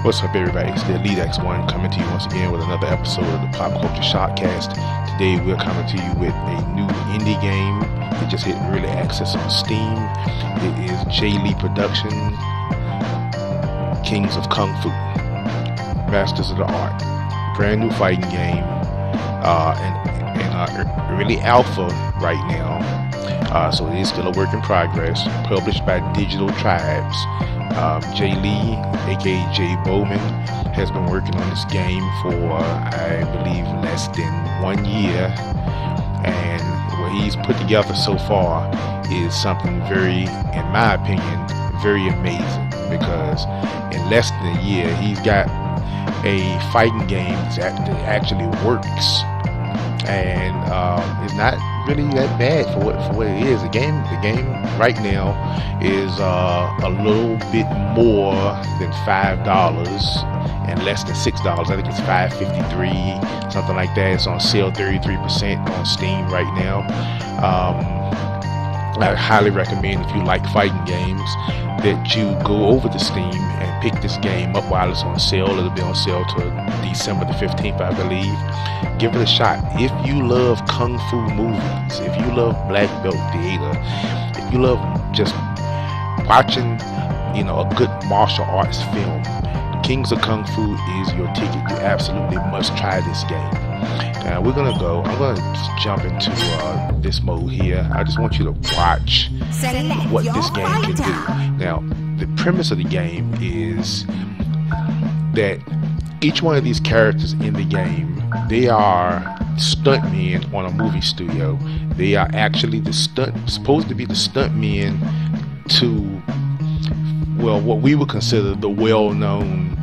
What's up, everybody? It's the Elite X1 coming to you once again with another episode of the Pop Culture Shockcast. Today we're coming to you with a new indie game that just hit early access on Steam. It is J. Lee Production, Kings of Kung Fu, Masters of the Art. Brand new fighting game, and early alpha right now. So it is still a work in progress. Published by Digital Tribes. J. Lee, aka Jay Bowman, has been working on this game for, I believe, less than 1 year, and what he's put together so far is something very, in my opinion, very amazing, because in less than a year he's got a fighting game that actually works, and it's not really that bad for what it is. The game right now is a little bit more than $5 and less than $6. I think it's $5.53, something like that. It's on sale 33% on Steam right now. I highly recommend, if you like fighting games, that you go over to Steam and pick this game up while it's on sale. It'll be on sale till December the 15th, I believe. Give it a shot. If you love Kung Fu movies, if you love Black Belt Theater, if you love just watching, a good martial arts film, Kings of Kung Fu is your ticket. You absolutely must try this game. Now I'm gonna just jump into this mode here. I just want you to watch what this game can do. Now, the premise of the game is that each one of these characters in the game, they are stuntmen on a movie studio. They are actually supposed to be the stuntmen to, what we would consider the well-known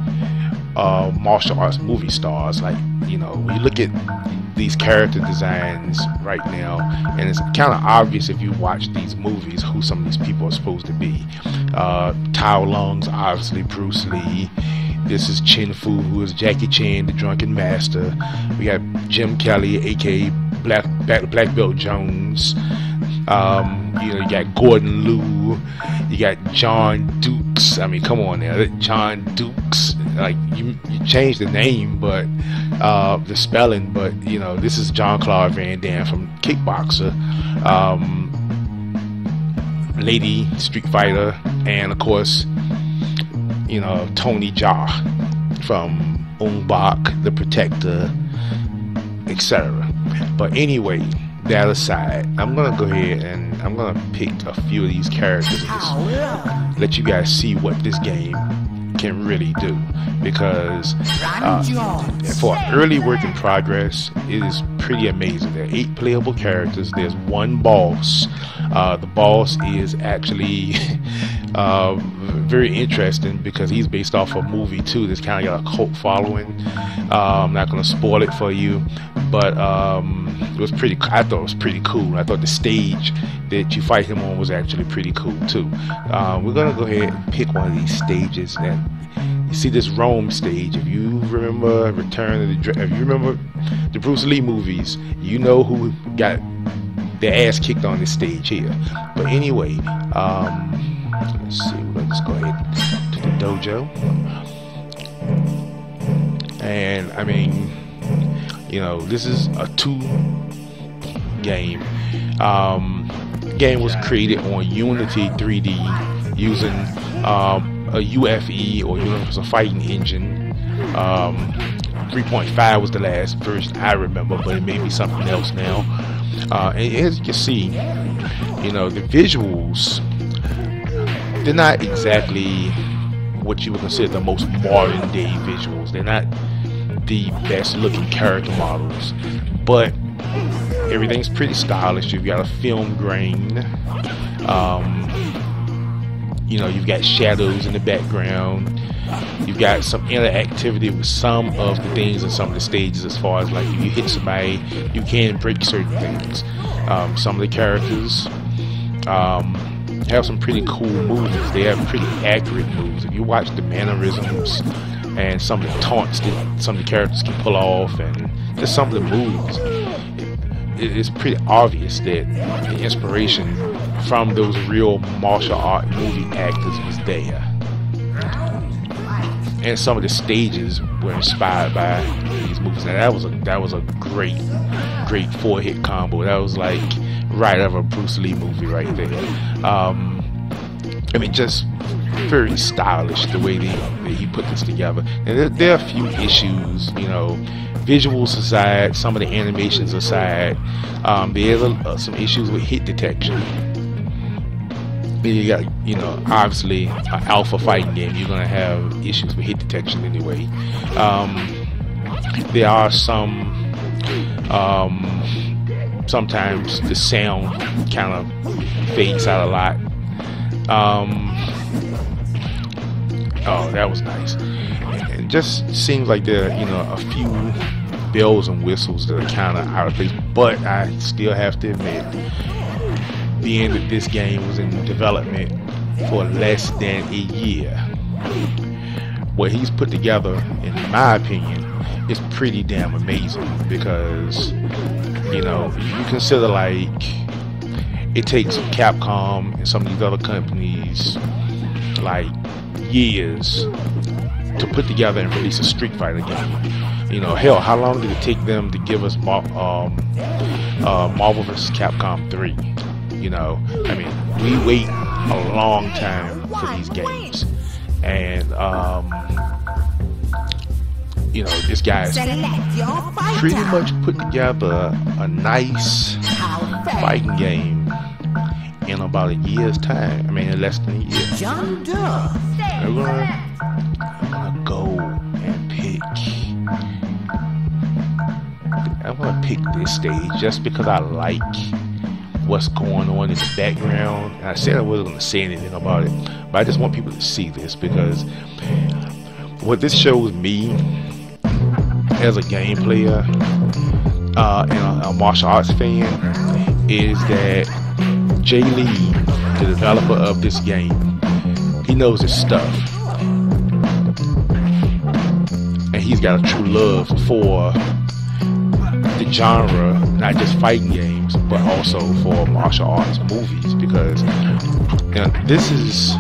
martial arts movie stars. Like, when you look at these character designs right now, and it's kind of obvious if you watch these movies who some of these people are supposed to be. Tao Lung's obviously Bruce Lee. This is Chin Fu, who is Jackie Chan, the Drunken Master. We got Jim Kelly, aka Black Belt Jones. You got Gordon Liu. You got John Dukes. I mean, come on now, John Dukes. Like, you changed the name, but the spelling. But this is Jean-Claude Van Damme from Kickboxer. Lady Street Fighter, and of course, Tony Jaa from Ong Bak, The Protector, etc. But anyway, that aside, I'm gonna go ahead and I'm gonna pick a few of these characters and just let you guys see what this game can really do, because for early work in progress, it is pretty amazing. There are 8 playable characters. There's one boss. The boss is actually very interesting, because he's based off a movie too that's kind of got a cult following. I'm not going to spoil it for you, but it was pretty. I thought it was pretty cool. I thought the stage that you fight him on was actually pretty cool too. We're gonna go ahead and pick one of these stages. And you see this Rome stage. If you remember if you remember the Bruce Lee movies, you know who got their ass kicked on this stage here. But anyway, let's see. Let's go ahead to the dojo. And I mean, this is a 2 game. The game was created on Unity 3D using a UFE, or Universal Fighting Engine. 3.5 was the last version I remember, but it may be something else now. And as you can see, the visuals, they're not exactly what you would consider the most modern day visuals. They're not the best looking character models, but everything's pretty stylish. You've got a film grain. You've got shadows in the background. You've got some interactivity with some of the things in some of the stages, as far as like if you hit somebody, you can break certain things. Some of the characters have some pretty cool moves. They have pretty accurate moves. If you watch the mannerisms and some of the taunts that some of the characters can pull off, and just some of the moves, it's pretty obvious that the inspiration from those real martial art movie actors was there. and some of the stages were inspired by these movies. And that was a great 4-hit combo. That was like right out of a Bruce Lee movie right there. I mean, just very stylish the way that he put this together. And there are a few issues, you know, visuals aside, some of the animations aside. There's some issues with hit detection. You got, you know, obviously an alpha fighting game, you're gonna have issues with hit detection anyway. There are some sometimes the sound kind of fades out a lot. Oh, that was nice. It just seems like there are, you know, a few bells and whistles that are kind of out of place, but I still have to admit, being that this game was in development for less than a year, what he's put together, in my opinion, is pretty damn amazing. Because, you know, you consider like it takes Capcom and some of these other companies like years to put together and release a Street Fighter game. You know, hell, how long did it take them to give us Marvel vs. Capcom 3? You know, I mean, we wait a long time for these games, and you know, this guy's pretty much put together a nice fighting game in about a year's time. I mean, in less than a year. I'm gonna go and pick. I'm gonna pick this stage just because I like what's going on in the background. And I said I wasn't going to say anything about it, but I just want people to see this, because what this shows me as a game player and a martial arts fan is that Jay Lee, the developer of this game, he knows his stuff, and he's got a true love for the genre, not just fighting games, but also for martial arts movies. Because, you know, this is,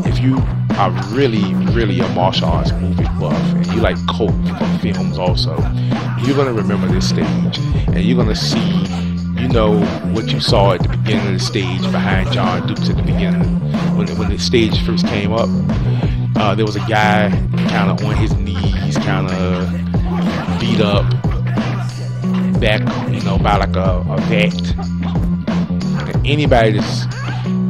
if you are really a martial arts movie buff and you like cult films also, you're gonna remember this stage, and you're gonna see, you know, what you saw at the beginning of the stage behind John Dukes at the beginning when the stage first came up. There was a guy kind of on his knees, kind of beat up, back, you know, by like a vet. And anybody that's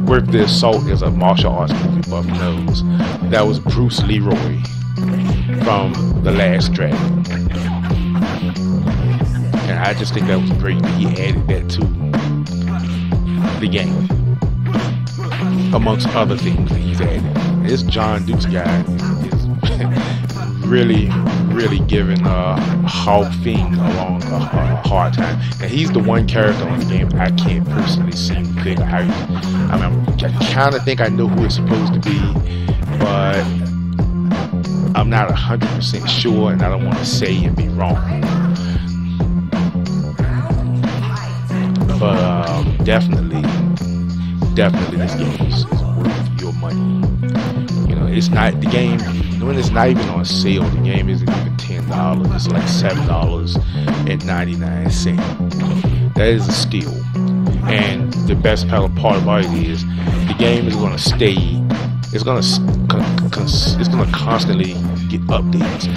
worth their salt as a martial arts movie buff knows that was Bruce Leroy from The Last Dragon. And I just think that was great that he added that to the game, amongst other things that he's added. This John Dukes guy is really giving Hao Fing along a hard time. And he's the one character on the game I can't personally seem to figure out. I mean, I kind of think I know who it's supposed to be, but I'm not 100% sure, and I don't want to say and be wrong. But definitely this game is worth your money. You know, it's not the game. When it's not even on sale, the game isn't even $10. It's like $7.99. That is a steal. And the best part about it is the game is going to stay. It's going to constantly get updates.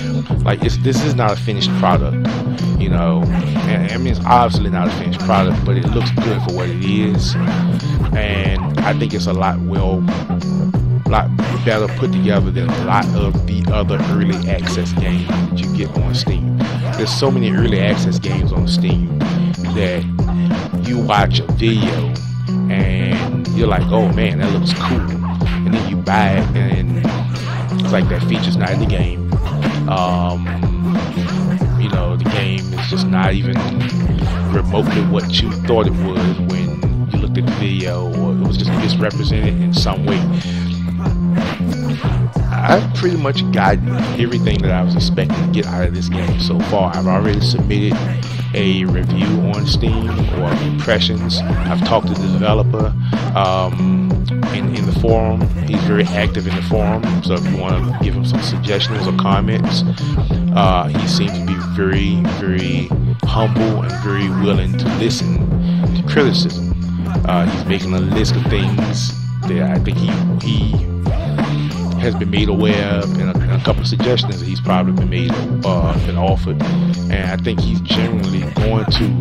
Like this is not a finished product, you know. And I mean, it's obviously not a finished product, but it looks good for what it is. And I think it's a lot better put together than a lot of the other early access games that you get on Steam. There's so many early access games on Steam that you watch a video and you're like, oh man, that looks cool, and then you buy it and it's like that feature's not in the game. You know, the game is just not even remotely what you thought it was when you looked at the video, or it was just misrepresented in some way. I've pretty much gotten everything that I was expecting to get out of this game so far. I've already submitted a review on Steam or impressions. I've talked to the developer in the forum. He's very active in the forum, so if you want to give him some suggestions or comments, he seems to be very, very humble and very willing to listen to criticism. He's making a list of things that I think he has been made aware of, and a couple of suggestions that he's probably been made been offered, and I think he's generally going to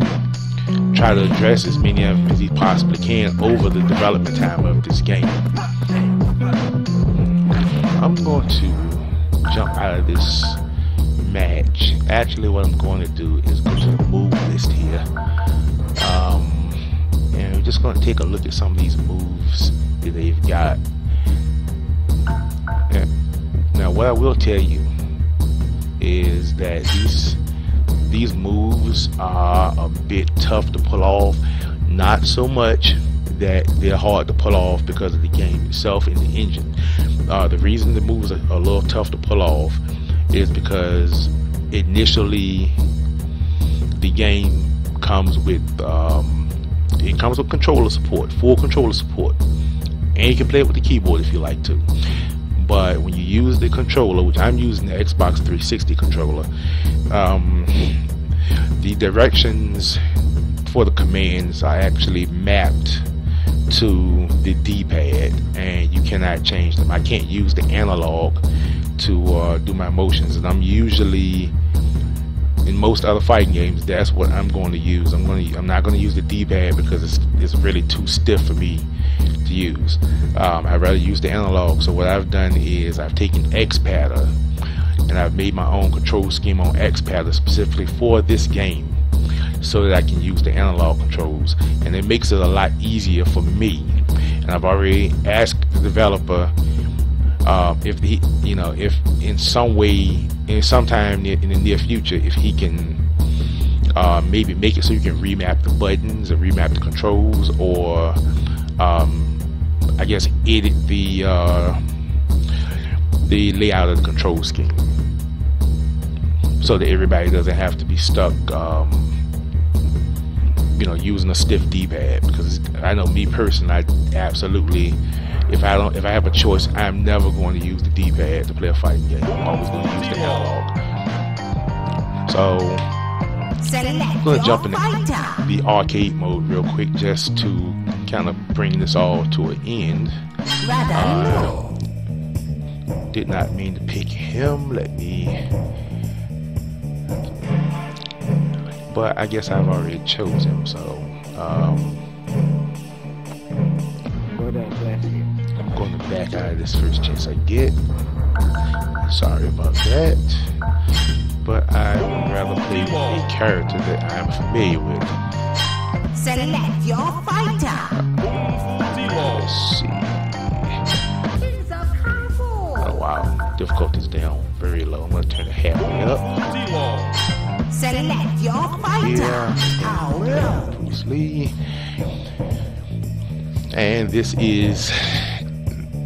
try to address as many of them as he possibly can over the development time of this game. I'm going to jump out of this match. Actually, what I'm going to do is go to the move list here, and we're just going to take a look at some of these moves that they've got. Now, what I will tell you is that these moves are a bit tough to pull off. Not so much that they're hard to pull off because of the game itself and the engine. The reason the moves are a little tough to pull off is because initially the game comes with controller support, full controller support, and you can play it with the keyboard if you like to. But when you use the controller, which I'm using the Xbox 360 controller, the directions for the commands are actually mapped to the D-pad, and you cannot change them. I can't use the analog to do my motions, and I'm usually, in most other fighting games, that's what I'm going to use. I'm not going to use the D-pad because it's really too stiff for me to use. I'd rather use the analog. So what I've done is I've taken Xpadder and I've made my own control scheme on Xpadder specifically for this game, so that I can use the analog controls, and it makes it a lot easier for me. And I've already asked the developer if in some way, sometime in the near future, if he can maybe make it so you can remap the buttons or remap the controls, or I guess edit the layout of the control scheme, so that everybody doesn't have to be stuck using a stiff D-pad. Because I know me personally, I absolutely, if I have a choice, I'm never going to use the D-pad to play a fighting game. I'm always going to use the analog. So I'm going to jump into the arcade mode real quick, just to kind of bring this all to an end. Did not mean to pick him. But I guess I've already chose him, so I'm going to back out of this first chance I get. Sorry about that, but I would rather play with a character that I'm familiar with. Select your fighter. Let's see. Oh wow, difficulty's down very low. I'm going to turn it halfway up. Select your fighter. Bruce Lee. And this is,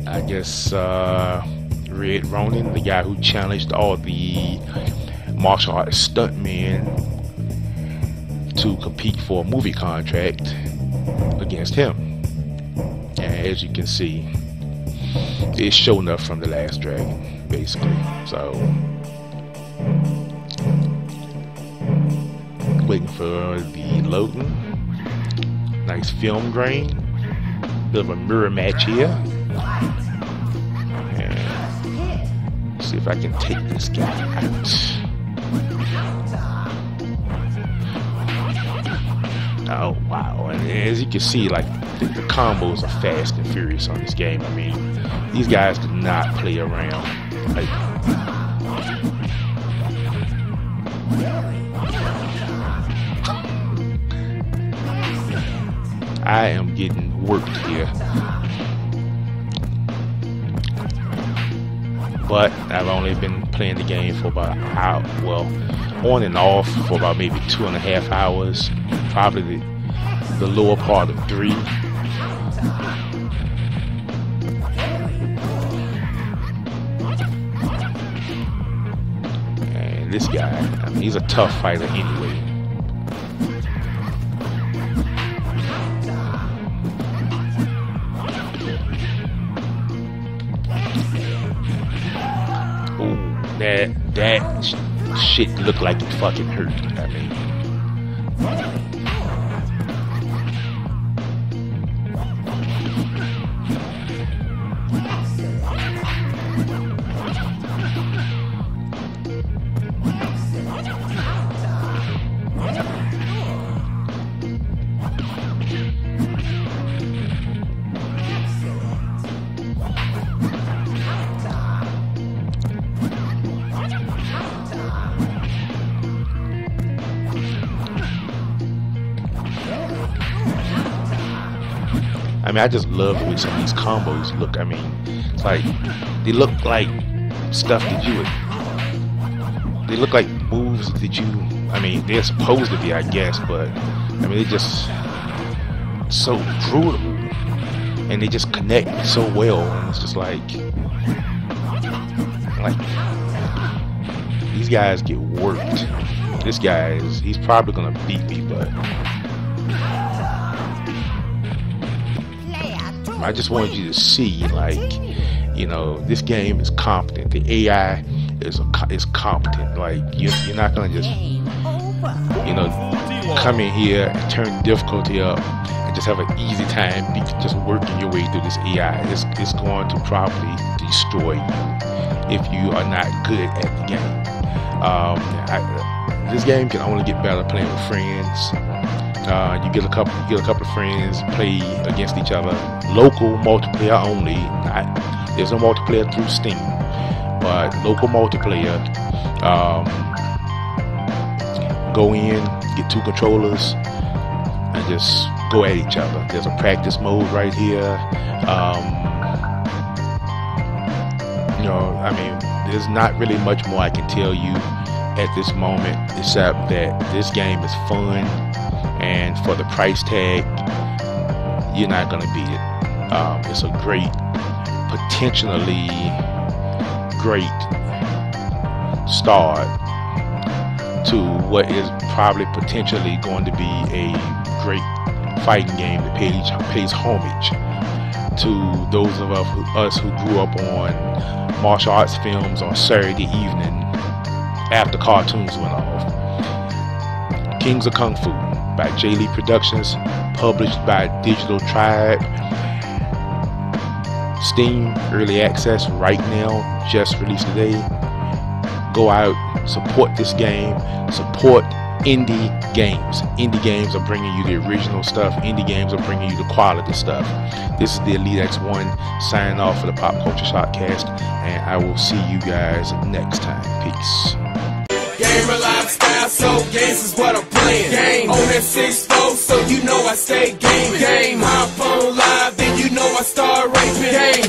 I guess, Red Ronin, the guy who challenged all the martial arts stuntmen to compete for a movie contract against him. And as you can see, it's showing up from The Last Dragon, basically. So waiting for the loading. Nice film grain. Bit of a mirror match here. And see if I can take this guy out. Oh wow. And as you can see, like the combos are fast and furious on this game. I mean, these guys do not play around. Like, I am getting worked here, but I've only been playing the game for about an hour, well, on and off for about maybe 2.5 hours, probably the lower part of 3. And this guy, I mean, he's a tough fighter anyway. and that shit looked like it fucking hurt. I mean, I just love the way some of these combos look. I mean, it's like they look like stuff that you would. They look like moves that you. I mean, they're supposed to be, I guess, but I mean, they're just so brutal, and they just connect so well, and it's just like these guys get worked. This guy he's probably gonna beat me, but I just wanted you to see, like, you know, this game is competent. The AI is competent. Like, you're not gonna just, you know, come in here and turn the difficulty up and just have an easy time just working your way through this AI. It's going to probably destroy you if you are not good at the game. This game can only get better playing with friends. You get a couple of friends, play against each other. Local multiplayer only. There's no multiplayer through Steam, but local multiplayer. Go in, get 2 controllers, and just go at each other. There's a practice mode right here. You know, I mean, there's not really much more I can tell you at this moment, except that this game is fun. And for the price tag, you're not gonna beat it. It's a potentially great start to what is probably potentially going to be a great fighting game that pays homage to those of us who grew up on martial arts films on Saturday evening after cartoons went off. Kings of Kung Fu by J. Lee Productions, published by Digital Tribe. Steam Early Access right now, just released today. Go out, support this game, support indie games. Indie games are bringing you the original stuff. Indie games are bringing you the quality stuff. This is the Elite X1 signing off for the Pop Culture Shockcast, and I will see you guys next time. Peace. Gamer lifestyle, so games is what I'm playing. Game on that 6-4, so you know I stay gaming. Game hop on live, then you know I start raping. Game